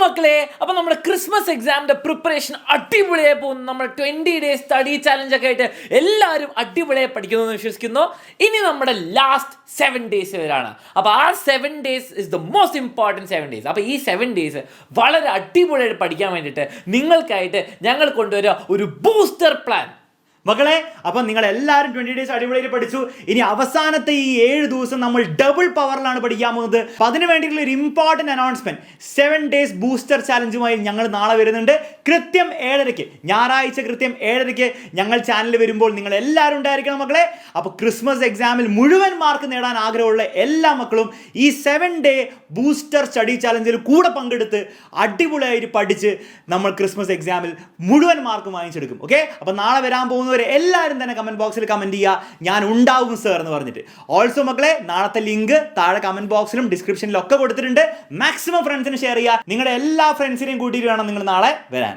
മക്കളെ, അപ്പോൾ നമ്മുടെ ക്രിസ്മസ് എക്സാമിൻ്റെ പ്രിപ്പറേഷൻ അടിപൊളിയായി പോകുന്നു. നമ്മൾ 20 days സ്റ്റഡി ചാലഞ്ച് ഒക്കെ ആയിട്ട് എല്ലാവരും അടിപൊളിയായി പഠിക്കുന്നു എന്ന് വിശ്വസിക്കുന്നു. ഇനി നമ്മുടെ ലാസ്റ്റ് 7 days വരാണ്. അപ്പോൾ ആ 7 days is the most important 7 days. അപ്പോൾ ഈ 7 days വളരെ അടിപൊളിയായിട്ട് പഠിക്കാൻ വേണ്ടിയിട്ട് നിങ്ങൾക്കായിട്ട് ഞങ്ങൾ കൊണ്ടുവരിക ഒരു ബൂസ്റ്റർ പ്ലാൻ. മക്കളെ, അപ്പം നിങ്ങൾ എല്ലാവരും 20 days അടിപൊളിയായിട്ട് പഠിച്ചു. ഇനി അവസാനത്തെ ഈ 7 ദിവസം നമ്മൾ ഡബിൾ പവറിലാണ് പഠിക്കാൻ പോകുന്നത്. അപ്പം അതിന് വേണ്ടിയിട്ടുള്ള ഒരു ഇമ്പോർട്ടൻറ്റ് അനൗൺസ്മെന്റ്, 7 days ബൂസ്റ്റർ ചാലഞ്ചുമായി ഞങ്ങൾ നാളെ വരുന്നുണ്ട്. കൃത്യം 7:30 ഞായറാഴ്ച കൃത്യം 7:30 ഞങ്ങൾ ചാനലിൽ വരുമ്പോൾ നിങ്ങൾ എല്ലാവരും ഉണ്ടായിരിക്കണം മക്കളെ. അപ്പോൾ ക്രിസ്മസ് എക്സാമിൽ മുഴുവൻ മാർക്ക് നേടാൻ ആഗ്രഹമുള്ള എല്ലാ മക്കളും ഈ 7 day ബൂസ്റ്റർ സ്റ്റഡി ചാലഞ്ചിൽ കൂടെ പങ്കെടുത്ത് അടിപൊളിയായിട്ട് പഠിച്ച് നമ്മൾ ക്രിസ്മസ് എക്സാമിൽ മുഴുവൻ മാർക്ക് വാങ്ങിച്ചെടുക്കും. ഓക്കെ, അപ്പോൾ നാളെ വരാൻ പോകുന്ന എല്ലാവരും തന്നെ കമന്റ് ബോക്സിൽ കമന്റ് ചെയ്യുക, ഞാൻ ഉണ്ടാവും സർ എന്ന് പറഞ്ഞിട്ട്. ഓൾസോ മക്കളെ, നാളത്തെ ലിങ്ക് താഴെ കമന്റ് ബോക്സിലും ഡിസ്ക്രിപ്ഷനിലും ഒക്കെ കൊടുത്തിട്ടുണ്ട്. മാക്സിമം ഫ്രണ്ട്സിന് ഷെയർ ചെയ്യുക. നിങ്ങളുടെ എല്ലാ ഫ്രണ്ട്സിനെയും കൂട്ടിയിട്ട് വേണം നിങ്ങൾ നാളെ വരാൻ.